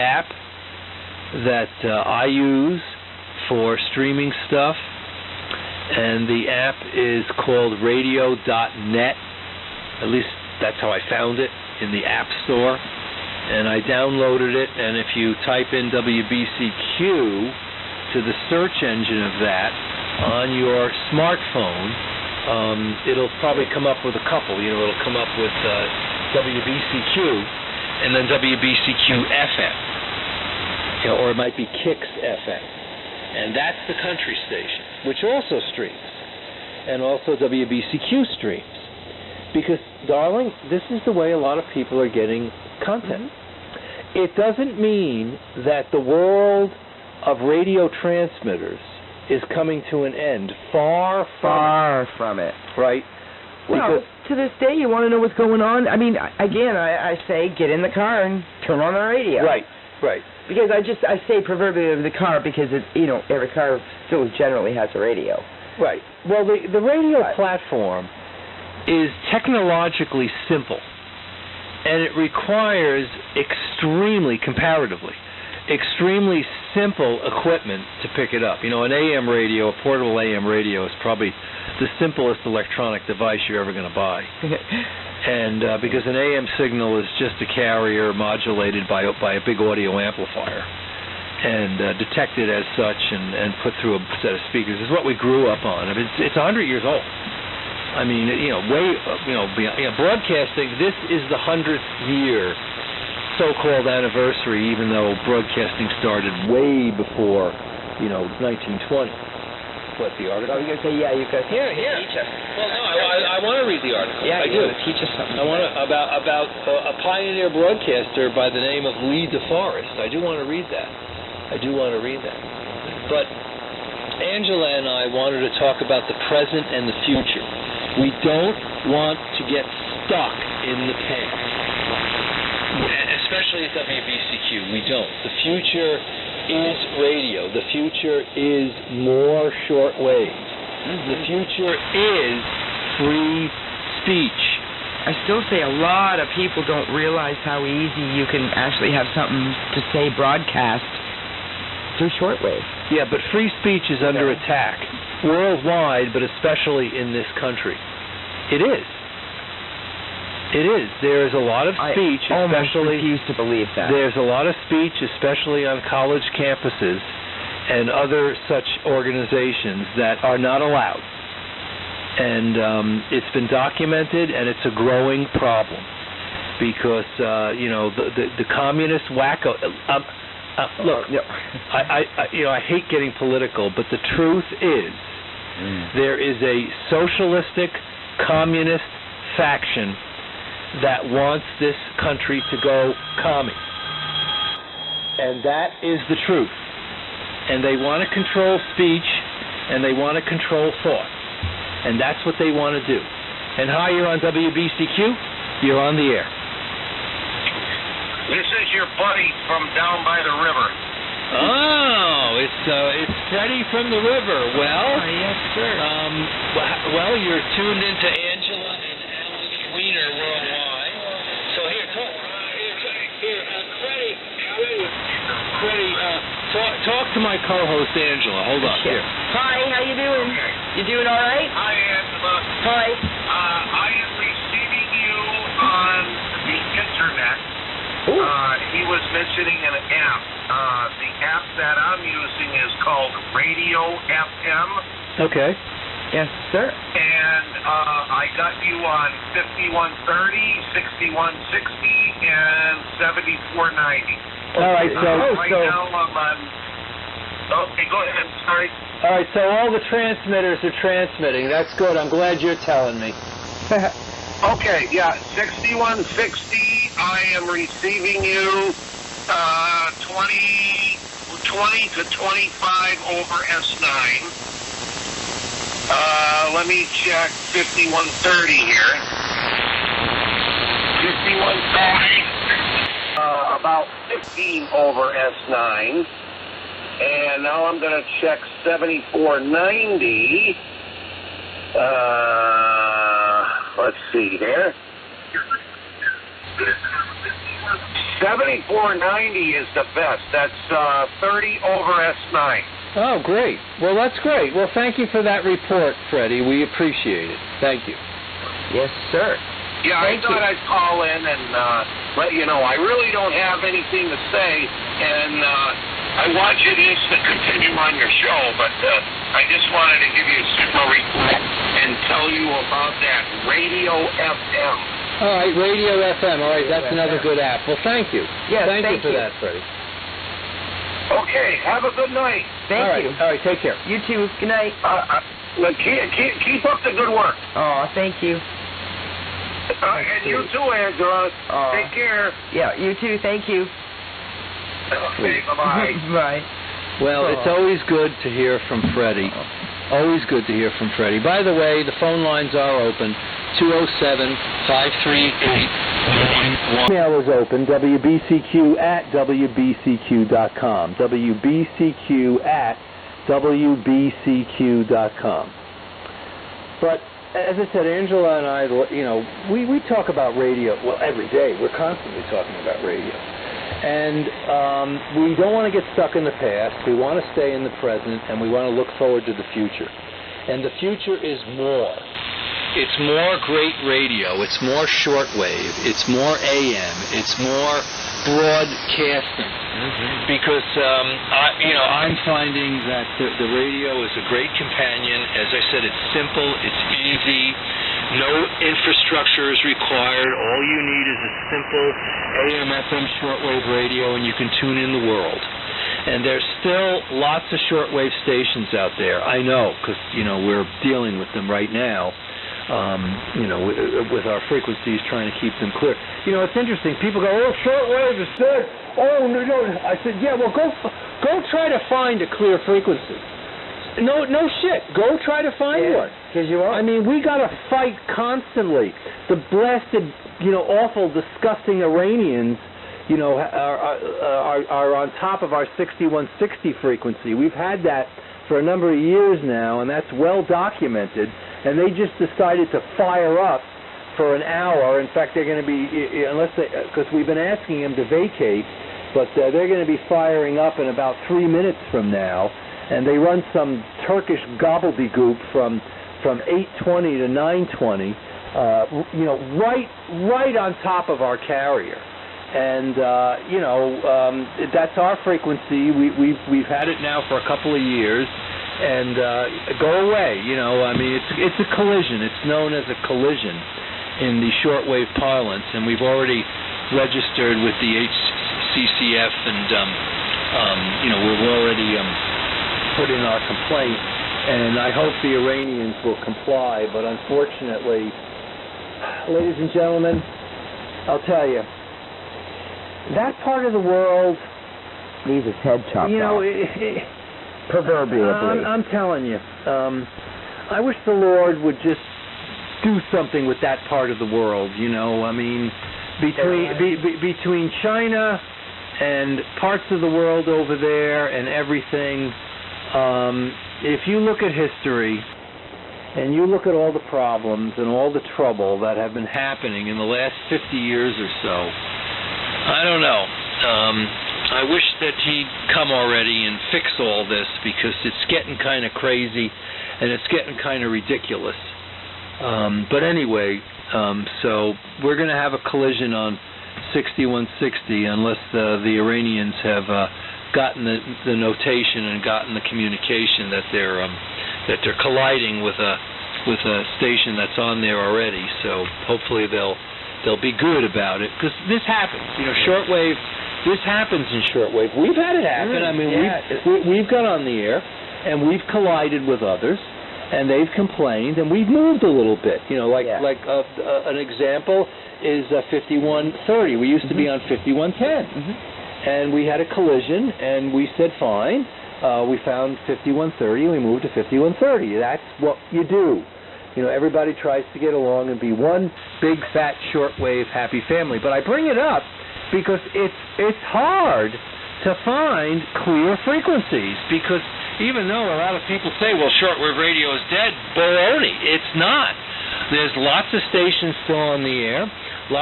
app that I use for streaming stuff, and the app is called radio.net. At least that's how I found it, in the App Store. And I downloaded it, and if you type in WBCQ to the search engine of that on your smartphone, it'll probably come up with a couple. It'll come up with WBCQ and then WBCQ FM. Or it might be Kicks FM. And that's the country station, which also streams. And also WBCQ streams. Because, darling, this is the way a lot of people are getting content. It doesn't mean that the world of radio transmitters is coming to an end. Far from it. Right? Well, to this day, you want to know what's going on? I mean, again, I say get in the car and turn on the radio. Right. Because I say proverbially the car because it's, every car still generally has a radio. Right. Well, the radio platform is technologically simple, and it requires comparatively extremely simple equipment to pick it up. An AM radio, a portable AM radio, is probably the simplest electronic device you're ever going to buy. And because an AM signal is just a carrier modulated by a big audio amplifier and detected as such and put through a set of speakers, is what we grew up on. I mean, it's 100 years old. I mean, broadcasting, this is the 100th year so-called anniversary, even though broadcasting started way before, 1920. What, the article? I was going to say, yeah, you guys here. Teach us. Well, no, I want to read the article. Yeah, I do. Teach us something. I want to, about a pioneer broadcaster by the name of Lee DeForest. I do want to read that. But Angela and I wanted to talk about the present and the future. We don't want to get stuck in the past, especially at WBCQ. We don't. The future is radio. The future is more shortwave. The future is free speech. I still say a lot of people don't realize how easy you can actually have something to say broadcast through shortwave. Yeah, but free speech is under attack worldwide, but especially in this country. It is. There is a lot of speech, I almost refuse to believe that. There's a lot of speech, especially on college campuses and other such organizations, that are not allowed. And it's been documented, and it's a growing problem because the communist wacko. Look, I hate getting political, but the truth is there is a socialistic, communist faction that wants this country to go commie. And that is the truth. And they want to control speech, and they want to control thought. And that's what they want to do. And hi, you're on WBCQ. You're on the air. This is your buddy from down by the river. Oh, it's Freddie from the river. Well, yes, sir. Well, you're tuned into Angela and Alex Wiener worldwide. So here, Freddie, talk to my co-host Angela. Hold on. Here. Hi, how you doing? Okay. You doing all right? Hi, Angela. Hi. I am receiving you on the internet. He was mentioning an app. The app that I'm using is called Radio FM. Okay. Yes, sir. And I got you on 5130, 6160, and 7490. All right, now I'm on... Okay, go ahead. Sorry. All right, so all the transmitters are transmitting. That's good. I'm glad you're telling me. Okay, yeah, 6160, I am receiving you 20 to 25 over S9. Let me check 5130 here. 5130, about 15 over S9. And now I'm going to check 7490. Let's see here. 7490 is the best. That's 30 over S9. Oh, great. Well, that's great. Well, thank you for that report, Freddie. We appreciate it. Thank you. Yes, sir. Yeah, I thought I'd call in and let you know. I really don't have anything to say, and I want you to continue on your show, but I just wanted to give you a super report and tell you about that Radio FM. All right, Radio FM. All right, that's another good app. Well, thank you. Yes, thank you for that, Freddie. Okay, have a good night. Thank you. All right, take care. You too. Good night. Keep up the good work. Oh, thank you. And you too, Angela. Take care. Yeah, you too. Thank you. Okay, bye-bye. Bye. Well, it's always good to hear from Freddie. Always good to hear from Freddie. By the way, the phone lines are open. 207-538-111. Email is open, WBCQ@WBCQ.com. WBCQ@WBCQ.com. But as I said, Angela and I, we talk about radio, well, every day. We're constantly talking about radio. And we don't want to get stuck in the past. We want to stay in the present, and we want to look forward to the future. And the future is more. It's more great radio. It's more shortwave. It's more AM. It's more broadcasting. Because I'm finding that the radio is a great companion. As I said, it's simple. It's easy. No infrastructure is required. All you need is a simple AM/FM shortwave radio, and you can tune in the world. And there's still lots of shortwave stations out there. I know, because we're dealing with them right now. With our frequencies, trying to keep them clear. It's interesting. People go, "Oh, shortwave is dead." Oh, no. I said, "Yeah, well, go try to find a clear frequency." No shit. Go try to find one. Because you are. I mean, we got to fight constantly. The blasted, awful, disgusting Iranians, are on top of our 6160 frequency. We've had that for a number of years now, and that's well documented. And they just decided to fire up for an hour. In fact, they're going to be, because we've been asking them to vacate, but they're going to be firing up in about 3 minutes from now. And they run some Turkish gobbledygook from 8:20 to 9:20, right on top of our carrier. And that's our frequency. We've had it now for a couple of years. And go away, it's a collision. It's known as a collision in the shortwave parlance, and we've already registered with the HCCF, and we've already put in our complaint. And I hope the Iranians will comply. But unfortunately, ladies and gentlemen, I'll tell you, that part of the world needs its head chopped off. Proverbially. I'm telling you, I wish the Lord would just do something with that part of the world. Between China and parts of the world over there and everything, if you look at history and you look at all the problems and all the trouble that have been happening in the last 50 years or so, I don't know. I wish that he'd come already and fix all this, because it's getting kind of crazy and it's getting kind of ridiculous. But anyway, so we're going to have a collision on 6160 unless the Iranians have gotten the notation and gotten the communication that they're colliding with a station that's on there already. So hopefully they'll be good about it, because this happens. Shortwave. This happens in shortwave. We've had it happen. We've got on the air, and we've collided with others, and they've complained, and we've moved a little bit. An example is 5130. We used to be on 5110, and we had a collision, and we said fine. We found 5130, and we moved to 5130. That's what you do. Everybody tries to get along and be one big fat shortwave happy family. But I bring it up because it's hard to find clear frequencies, because even though a lot of people say, well, shortwave radio is dead, baloney, it's not. There's lots of stations still on the air.